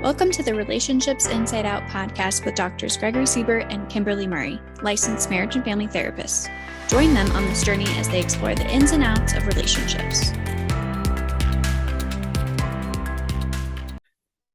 Welcome to the Relationships Inside Out podcast with Doctors Gregory Siebert and Kimberly Murray, licensed marriage and family therapists. Join them on this journey as they explore the ins and outs of relationships.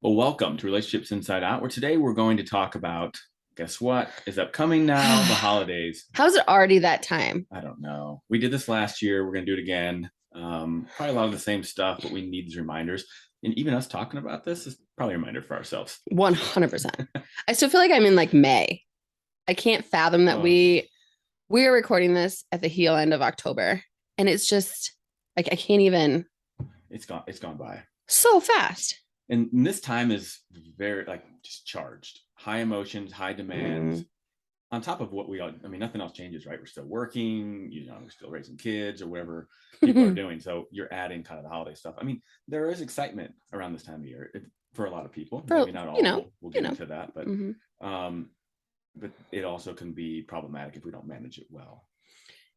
Well, welcome to Relationships Inside Out, where today we're going to talk about, guess what, is upcoming now, the holidays. How's it already that time? I don't know. We did this last year. We're going to do it again. Probably a lot of the same stuff, but we need these reminders. And even us talking about this is probably a reminder for ourselves. 100%. I still feel like I'm in like May. I can't fathom that we are recording this at the heel end of October. And it's just like, I can't even. It's gone by so fast. And this time is very just charged. High emotions, high demands. On top of what nothing else changes, right? We're still working, we're still raising kids or whatever people are doing. So you're adding kind of the holiday stuff. I mean, there is excitement around this time of year for a lot of people. Maybe not all. We'll get into that, but but it also can be problematic if we don't manage it well.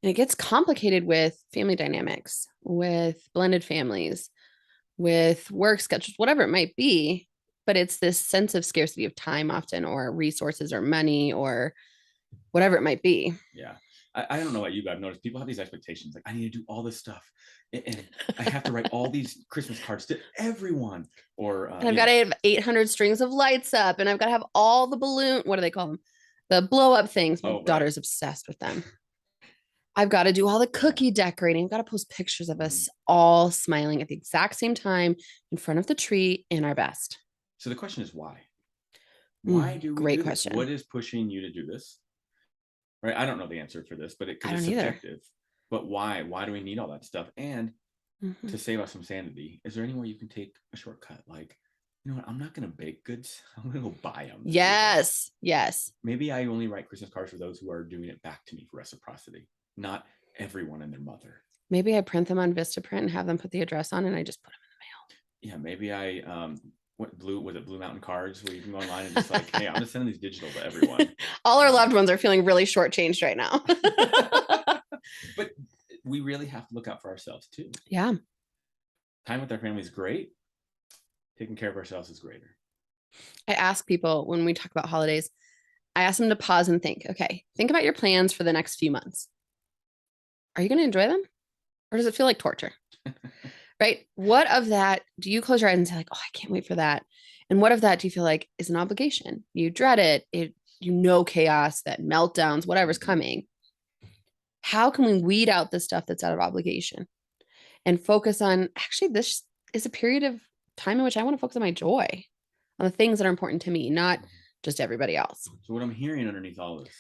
And it gets complicated with family dynamics, with blended families, with work schedules, whatever it might be. But it's this sense of scarcity of time often, or resources or money or whatever it might be. Yeah. I don't know about you, but I've noticed people have these expectations. Like, I need to do all this stuff. And I have to write all these Christmas cards to everyone. Or and I've got to have 800 strings of lights up. And I've got to have all the balloon. What do they call them? The blow up things. My daughter's obsessed with them. I've got to do all the cookie decorating. I've got to post pictures of us all smiling at the exact same time in front of the tree in our best. So the question is why? Why do we Great do question. This? What is pushing you to do this? Right? I don't know the answer for this, but it could be subjective. But why? Why do we need all that stuff? And to save us some sanity, is there anywhere you can take a shortcut? Like, you know what? I'm not going to bake goods. I'm going to go buy them. Yes. Yes. Maybe I only write Christmas cards for those who are doing it back to me for reciprocity, not everyone and their mother. Maybe I print them on Vistaprint and have them put the address on, and I just put them in the mail. Yeah. Maybe I, Blue Mountain Cards, where you can go online and just like, hey, I'm just sending these digital to everyone. All our loved ones are feeling really shortchanged right now. But we really have to look out for ourselves too. Yeah. Time with our family is great. Taking care of ourselves is greater. I ask people when we talk about holidays, I ask them to pause and think, okay, think about your plans for the next few months. Are you going to enjoy them? Or does it feel like torture? Right? What of that do you close your eyes and say like, oh, I can't wait for that? And what of that do you feel like is an obligation? You dread it, chaos, that meltdowns, whatever's coming. How can we weed out the stuff that's out of obligation and focus on, actually, this is a period of time in which I want to focus on my joy, on the things that are important to me, not just everybody else. So what I'm hearing underneath all this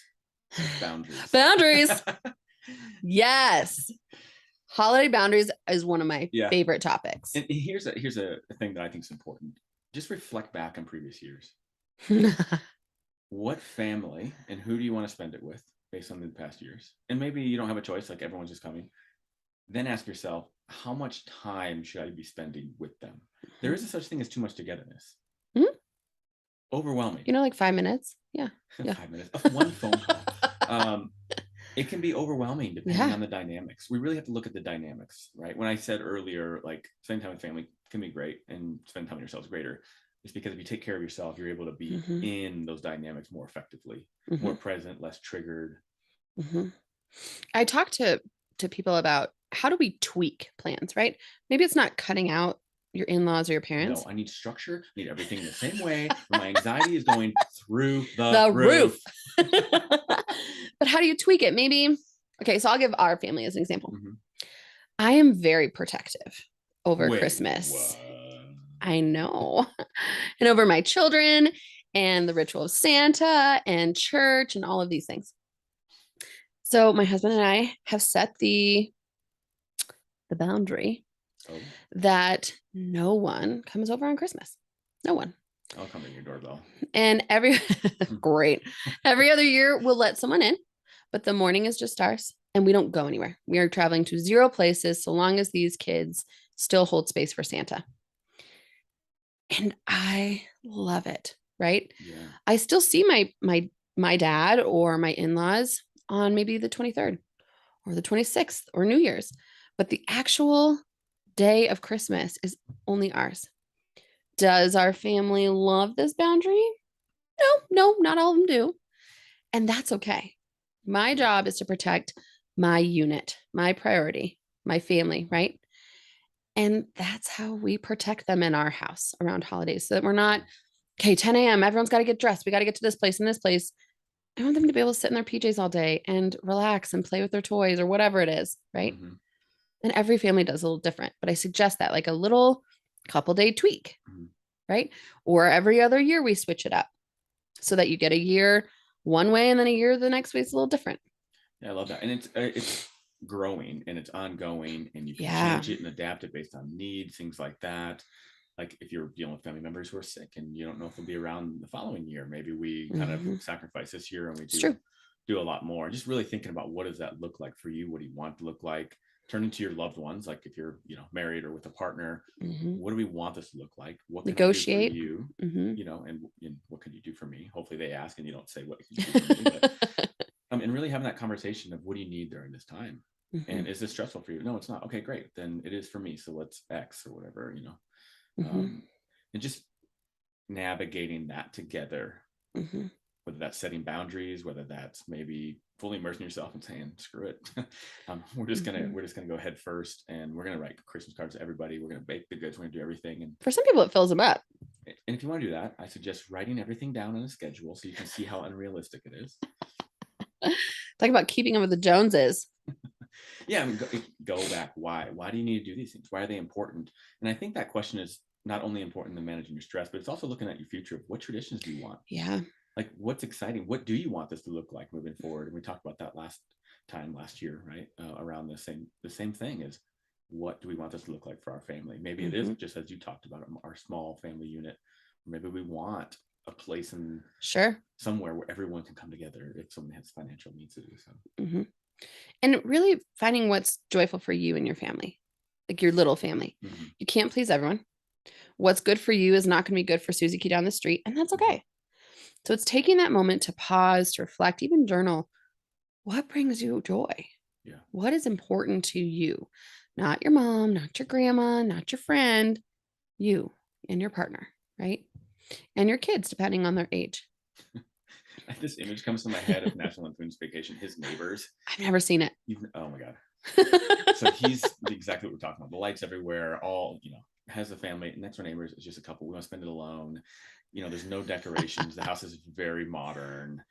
is boundaries. Boundaries. Yes. Holiday boundaries is one of my favorite topics. And here's a thing that I think is important. Just reflect back on previous years. What family and who do you want to spend it with based on the past years? And maybe you don't have a choice, like everyone's just coming. Then ask yourself, how much time should I be spending with them? There is a such thing as too much togetherness. Overwhelming. Like 5 minutes. Yeah. 5 minutes. One phone call. It can be overwhelming depending on the dynamics. We really have to look at the dynamics, right? When I said earlier, like spending time with family can be great and spending time with yourself is greater. It's because if you take care of yourself, you're able to be in those dynamics more effectively, more present, less triggered. I talk to people about how do we tweak plans, right? Maybe it's not cutting out your in-laws or your parents. No, I need structure. I need everything the same way. My anxiety is going through the roof. But how do you tweak it? Maybe, okay, so I'll give our family as an example. I am very protective over Christmas. What? I know. And over my children and the ritual of Santa and church and all of these things. So my husband and I have set the boundary that no one comes over on Christmas. No one. I'll come ring your doorbell. And great. Every other year we'll let someone in, but the morning is just ours and we don't go anywhere. We are traveling to 0 places so long as these kids still hold space for Santa. And I love it, right? Yeah. I still see my dad or my in-laws on maybe the 23rd or the 26th or New Year's, but the actual day of Christmas is only ours. Does our family love this boundary? No, not all of them do. And that's okay. My job is to protect my unit, my priority, my family, right? And that's how we protect them in our house around holidays so that we're not, okay, 10 a.m., everyone's got to get dressed. We got to get to this place and this place. I want them to be able to sit in their PJs all day and relax and play with their toys or whatever it is, right? Mm-hmm. And every family does a little different, but I suggest that like a little couple day tweak, Mm-hmm. right? Or every other year we switch it up so that you get a year one way and then a year the next way is a little different. Yeah, I love that. And it's growing and it's ongoing, and you can Yeah. change it and adapt it based on need, things like that. Like if you're dealing with family members who are sick and you don't know if they'll be around the following year, maybe we kind of sacrifice this year and we do a lot more. Just really thinking about what does that look like for you? What do you want to look like? Turning to your loved ones, like if you're, married or with a partner, what do we want this to look like? What can Negotiate. I do for you? And what can you do for me? Hopefully they ask and you don't say what can you do for me, but, and really having that conversation of what do you need during this time? And is this stressful for you? No, it's not. Okay, great. Then it is for me. So let's X or whatever, and just navigating that together, whether that's setting boundaries, whether that's maybe fully immersing yourself and saying, screw it. We're just gonna go head first, and we're gonna write Christmas cards to everybody. We're gonna bake the goods. We're gonna do everything. And for some people, it fills them up. And if you want to do that, I suggest writing everything down on a schedule so you can see how unrealistic it is. Talk about keeping up with the Joneses. Yeah, I mean, go back. Why? Why do you need to do these things? Why are they important? And I think that question is not only important in managing your stress, but it's also looking at your future of what traditions do you want? Yeah. Like what's exciting? What do you want this to look like moving forward? And we talked about that last year, right? Around the same thing is, what do we want this to look like for our family? Maybe it is just as you talked about, our small family unit. Or maybe we want a place in somewhere where everyone can come together if someone has financial needs to do so. And really finding what's joyful for you and your family, like your little family. You can't please everyone. What's good for you is not going to be good for Susie Key down the street, and that's okay. So it's taking that moment to pause, to reflect, even journal. What brings you joy? Yeah. What is important to you? Not your mom, not your grandma, not your friend, you and your partner, right? And your kids, depending on their age. This image comes to my head of National Lampoon's Vacation, his neighbors. I've never seen it. Oh my God. So he's exactly what we're talking about. The lights everywhere, all, has a family. Next door neighbors is just a couple. We want to spend it alone. There's no decorations. The house is very modern.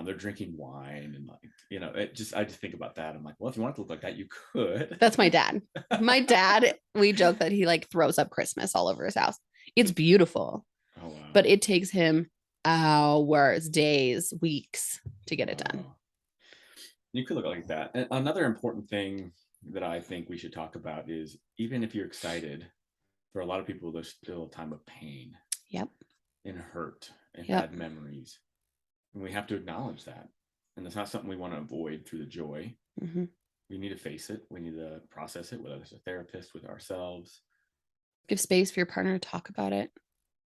They're drinking wine and I just think about that. I'm like, well, if you want it to look like that, you could. That's my dad. My dad, we joke that he like throws up Christmas all over his house. It's beautiful. Oh, wow. But it takes him hours, days, weeks to get it done. You could look like that. And another important thing that I think we should talk about is, even if you're excited, for a lot of people, there's still a time of pain. Yep. And hurt and bad memories. And we have to acknowledge that. And it's not something we want to avoid through the joy. We need to face it. We need to process it, whether it's a therapist, with ourselves. Give space for your partner to talk about it.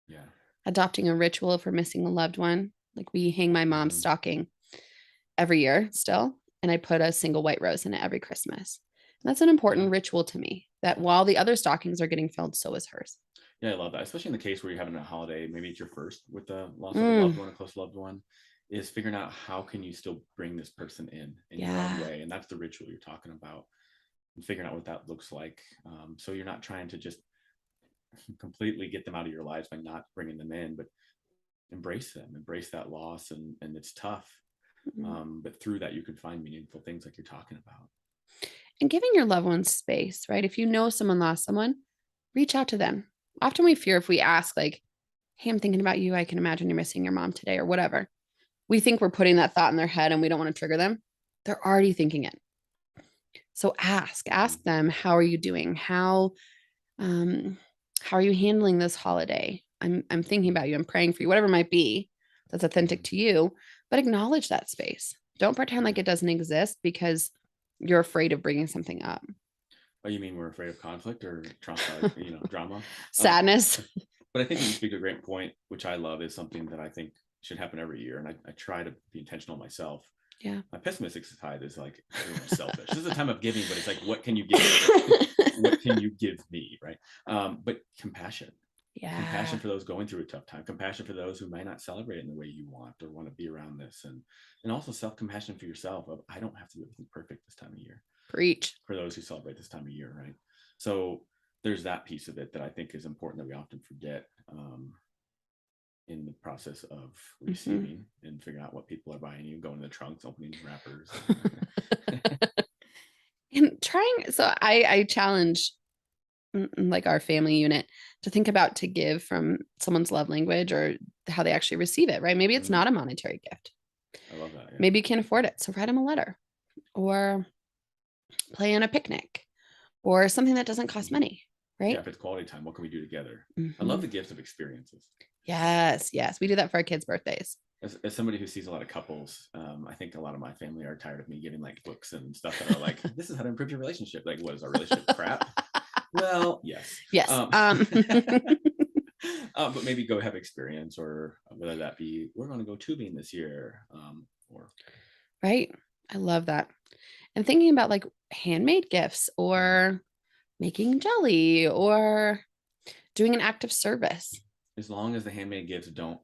Yeah. Adopting a ritual for missing a loved one. Like we hang my mom's stocking every year still, and I put a single white rose in it every Christmas. And that's an important ritual to me, that while the other stockings are getting filled, so is hers. Yeah, I love that. Especially in the case where you're having a holiday, maybe it's your first with the loss of a loved one, a close loved one, is figuring out how can you still bring this person in your own way. And that's the ritual you're talking about, and figuring out what that looks like. So you're not trying to just completely get them out of your lives by not bringing them in, but embrace them, embrace that loss. And it's tough. But through that, you can find meaningful things like you're talking about. And giving your loved ones space, right? If you know someone lost someone, reach out to them. Often we fear if we ask like, hey, I'm thinking about you. I can imagine you're missing your mom today or whatever. We think we're putting that thought in their head and we don't want to trigger them. They're already thinking it. So ask them, how are you doing? How are you handling this holiday? I'm thinking about you. I'm praying for you, whatever it might be that's authentic to you, but acknowledge that space. Don't pretend like it doesn't exist because you're afraid of bringing something up. Oh, you mean we're afraid of conflict or drama? Sadness. But I think you speak to a great point, which I love, is something that I think should happen every year. And I try to be intentional myself. Yeah. My pessimistic side is like, selfish. This is a time of giving, but it's like, what can you give me? What can you give me? Right. But compassion. Yeah. Compassion for those going through a tough time, compassion for those who might not celebrate it in the way you want or want to be around this. And also self-compassion for yourself of, I don't have to do everything perfect this time of year. Preach. For those who celebrate this time of year, right? So there's that piece of it that I think is important that we often forget in the process of receiving and figuring out what people are buying you, going to the trunks, opening wrappers. And trying, so I challenge like our family unit to think about to give from someone's love language or how they actually receive it, right? Maybe it's not a monetary gift. I love that. Yeah. Maybe you can't afford it. So write them a letter or plan a picnic or something that doesn't cost money, right? Yeah, if it's quality time, what can we do together? I love the gift of experiences. Yes. We do that for our kids' birthdays. As somebody who sees a lot of couples, I think a lot of my family are tired of me giving like books and stuff that are like, this is how to improve your relationship. Like, what is our relationship crap? Well, yes. But maybe go have experience, or whether that be, we're going to go tubing this year, or right. I love that. And thinking about like handmade gifts or making jelly or doing an act of service. As long as the handmade gifts don't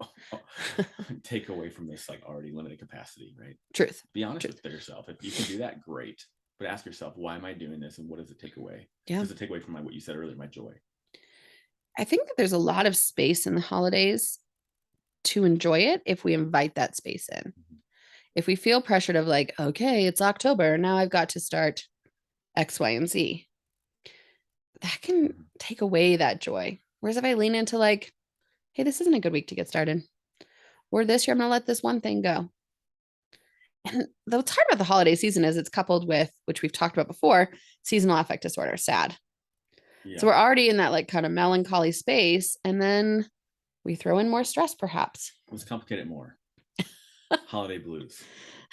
take away from this like already limited capacity, right? Truth. Be honest with yourself. If you can do that, great. But ask yourself, why am I doing this, and what does it take away? Yeah. Does it take away from what you said earlier, my joy? I think that there's a lot of space in the holidays to enjoy it if we invite that space in. If we feel pressured of like, okay, it's October, now I've got to start X, Y, and Z, that can take away that joy. Whereas if I lean into like, hey, this isn't a good week to get started, or this year I'm going to let this one thing go. And what's hard about the holiday season is it's coupled with, which we've talked about before, seasonal affect disorder, SAD. Yeah. So we're already in that like kind of melancholy space. And then we throw in more stress, perhaps. Let's complicate it more. Holiday blues.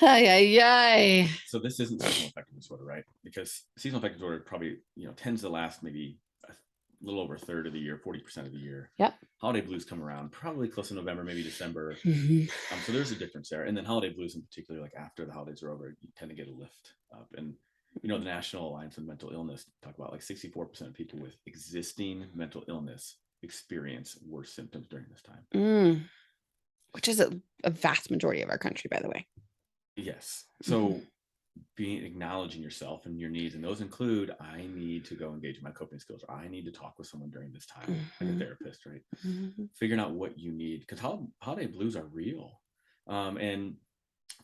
Ay. So this isn't seasonal affective disorder, right? Because seasonal affective disorder probably, tends to last maybe a little over a third of the year, 40% of the year. Yep. Holiday blues come around probably close to November, maybe December. So there's a difference there. And then holiday blues in particular, like after the holidays are over, you tend to get a lift up. And the National Alliance on Mental Illness talk about like 64% of people with existing mental illness experience worse symptoms during this time. Which is a vast majority of our country, by the way. Yes. So acknowledging yourself and your needs, and those include, I need to go engage in my coping skills, or I need to talk with someone during this time, like a therapist, right? Figuring out what you need, because holiday blues are real. And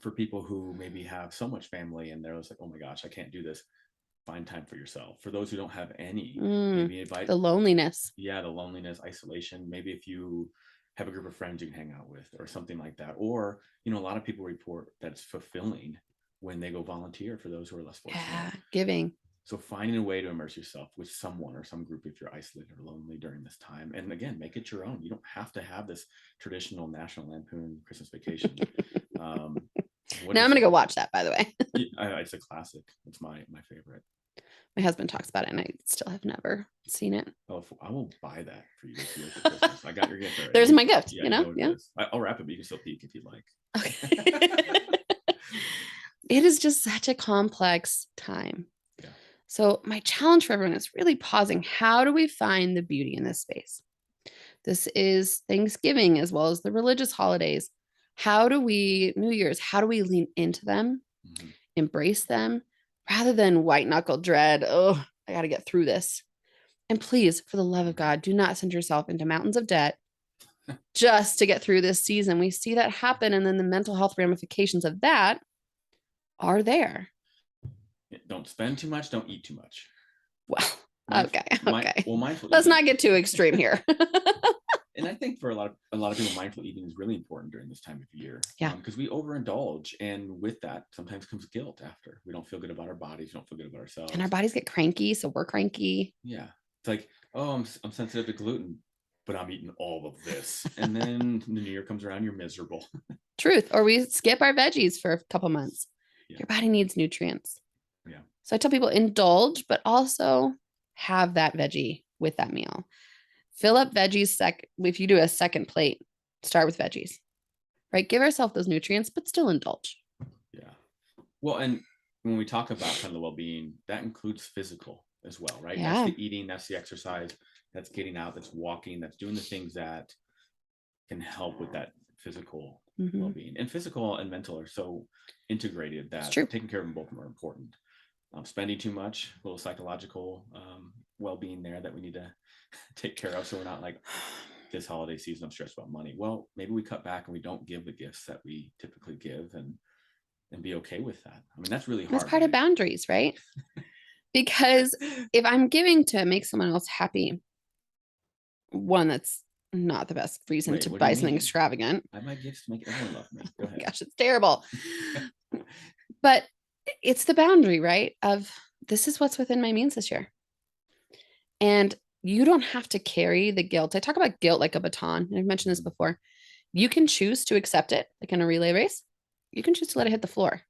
for people who maybe have so much family and they're just like, oh my gosh, I can't do this, find time for yourself. For those who don't have any, maybe invite the loneliness. Yeah, the loneliness, isolation. Maybe if you have a group of friends you can hang out with or something like that. Or, a lot of people report that it's fulfilling when they go volunteer for those who are less fortunate. Yeah, giving. So finding a way to immerse yourself with someone or some group if you're isolated or lonely during this time. And again, make it your own. You don't have to have this traditional National Lampoon Christmas Vacation. Now I'm going to go watch that, by the way. It's a classic. It's my favorite. My husband talks about it and I still have never seen it. Oh, I will buy that for you this year for Christmas. I got your gift already. There's my gift, Yeah. I'll wrap it, but you can still peek if you'd like. Okay. It is just such a complex time. Yeah. So my challenge for everyone is really pausing. How do we find the beauty in this space? This is Thanksgiving as well as the religious holidays. New Year's, how do we lean into them, embrace them, rather than white knuckle dread? Oh, I got to get through this. And please, for the love of God, do not send yourself into mountains of debt just to get through this season. We see that happen. And then the mental health ramifications of that are there. Don't spend too much. Don't eat too much. Well, okay. Mindful Let's not get too extreme here. And I think for a lot of people, mindful eating is really important during this time of year. Yeah. Because we overindulge, and with that sometimes comes guilt after. We don't feel good about our bodies. We don't feel good about ourselves. And our bodies get cranky, so we're cranky. Yeah. It's like, oh, I'm sensitive to gluten, but I'm eating all of this. And then the new year comes around, you're miserable. Truth. Or we skip our veggies for a couple months. Yeah. Your body needs nutrients. Yeah. So I tell people indulge, but also have that veggie with that meal. Fill up veggies. If you do a second plate, start with veggies, right? Give ourselves those nutrients, but still indulge. Yeah. Well, and when we talk about kind of the well-being, that includes physical as well, right? Yeah. That's the eating, that's the exercise. that's getting out, that's walking, that's doing the things that can help with that physical well-being. And physical and mental are so integrated that taking care of them both are important. Spending too much, a little psychological well-being there that we need to take care of, so we're not like, this holiday season I'm stressed about money. Well, maybe we cut back and we don't give the gifts that we typically give, and be okay with that. I mean, that's really hard. That's part of boundaries, right? Because if I'm giving to make someone else happy, one, that's not the best reason to buy something extravagant. I buy gifts to make everyone love me. Go ahead. Gosh, it's terrible. But it's the boundary, right? Of this is what's within my means this year. And you don't have to carry the guilt. I talk about guilt like a baton, and I've mentioned this before. You can choose to accept it, like in a relay race. You can choose to let it hit the floor.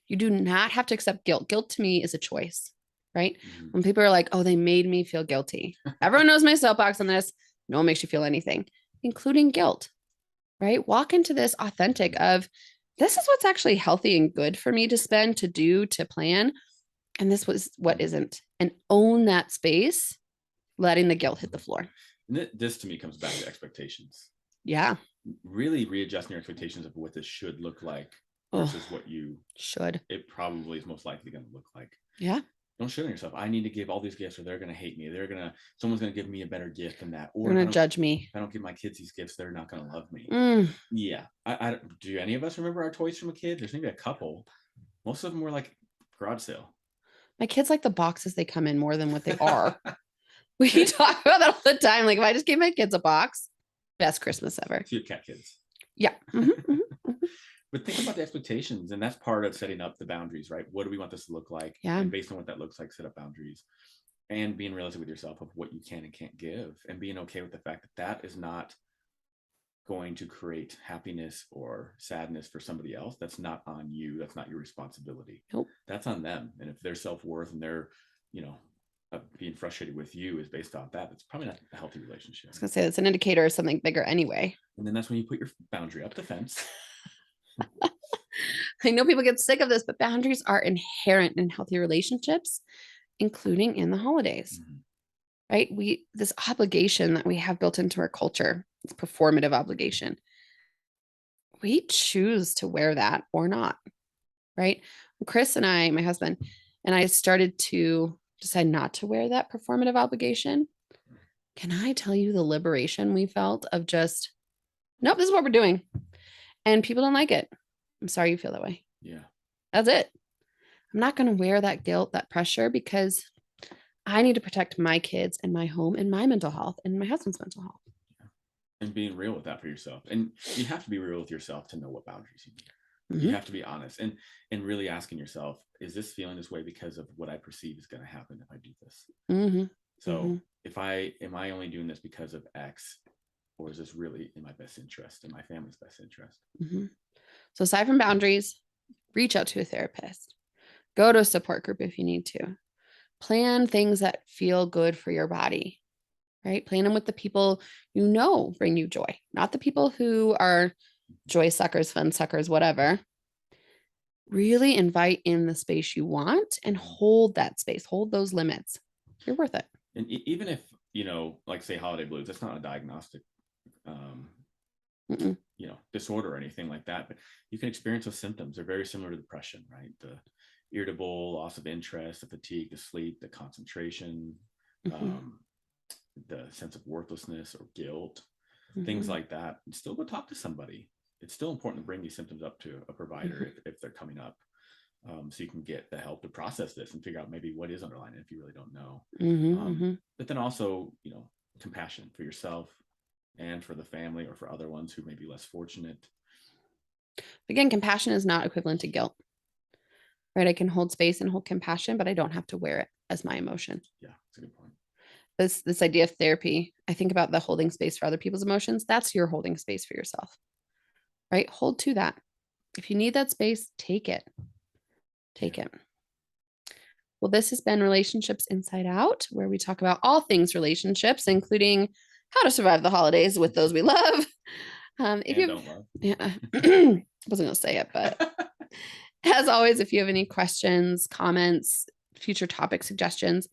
You do not have to accept guilt. Guilt to me is a choice, right? When people are like, oh, they made me feel guilty. Everyone knows my soapbox on this. No one makes you feel anything, including guilt, right? Walk into this authentic of, this is what's actually healthy and good for me to spend, to do, to plan. And this was what isn't. And own that space, letting the guilt hit the floor. And this to me comes back to expectations. Yeah. Really readjusting your expectations of what this should look like versus what you should. It probably is most likely going to look like. Yeah. Don't shit on yourself. I need to give all these gifts or they're going to hate me. Someone's going to give me a better gift than that. Or they're going to judge me. If I don't give my kids these gifts, they're not going to love me. Yeah. I do any of us remember our toys from a kid? There's maybe a couple. Most of them were like garage sale. My kids like the boxes they come in more than what they are. We talk about that all the time. Like, if I just gave my kids a box, best Christmas ever. So you have cat kids. Yeah. But think about the expectations, and that's part of setting up the boundaries, right? What do we want this to look like? Yeah. And based on what that looks like, set up boundaries, and being realistic with yourself of what you can and can't give, and being okay with the fact that that is not going to create happiness or sadness for somebody else. That's not on you. That's not your responsibility. Nope. That's on them. And if their self-worth and their, being frustrated with you is based off that, it's probably not a healthy relationship. I was gonna say it's an indicator of something bigger anyway. And then that's when you put your boundary up the fence. I know people get sick of this, but boundaries are inherent in healthy relationships, including in the holidays, right? This obligation that we have built into our culture, it's performative obligation. We choose to wear that or not, right? Chris and I, my husband, and I started to decide not to wear that performative obligation. Can I tell you the liberation we felt of just, nope, this is what we're doing. And people don't like it. I'm sorry you feel that way. Yeah. That's it. I'm not going to wear that guilt, that pressure, because I need to protect my kids and my home and my mental health and my husband's mental health. Yeah. And being real with that for yourself. And you have to be real with yourself to know what boundaries you need. You have to be honest and really asking yourself, is this feeling this way because of what I perceive is going to happen if I do this? So am I only doing this because of X, or is this really in my best interest, in my family's best interest? So aside from boundaries, reach out to a therapist, go to a support group if you need to, plan things that feel good for your body, right? Plan them with the people you know bring you joy, not the people who are joy suckers, fun suckers, whatever. Really invite in the space you want and hold that space, hold those limits. You're worth it. And even if, like say holiday blues, that's not a diagnostic, disorder or anything like that, but you can experience those symptoms. They're very similar to depression, right? The irritable, loss of interest, the fatigue, the sleep, the concentration, the sense of worthlessness or guilt, things like that. And still go talk to somebody. It's still important to bring these symptoms up to a provider if they're coming up, so you can get the help to process this and figure out maybe what is underlying if you really don't know. But then also, compassion for yourself and for the family or for other ones who may be less fortunate. Again, compassion is not equivalent to guilt, right? I can hold space and hold compassion, but I don't have to wear it as my emotion. Yeah, that's a good point. This idea of therapy, I think about the holding space for other people's emotions. That's your holding space for yourself, right? Hold to that. If you need that space, take it. Take it. Well, this has been Relationships Inside Out, where we talk about all things relationships, including how to survive the holidays with those we love. If you don't love. Yeah, I wasn't going to say it, but as always, if you have any questions, comments, future topic suggestions,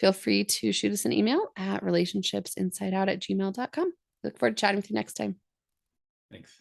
Feel free to shoot us an email at relationshipsinsideout@gmail.com. Look forward to chatting with you next time. Thanks.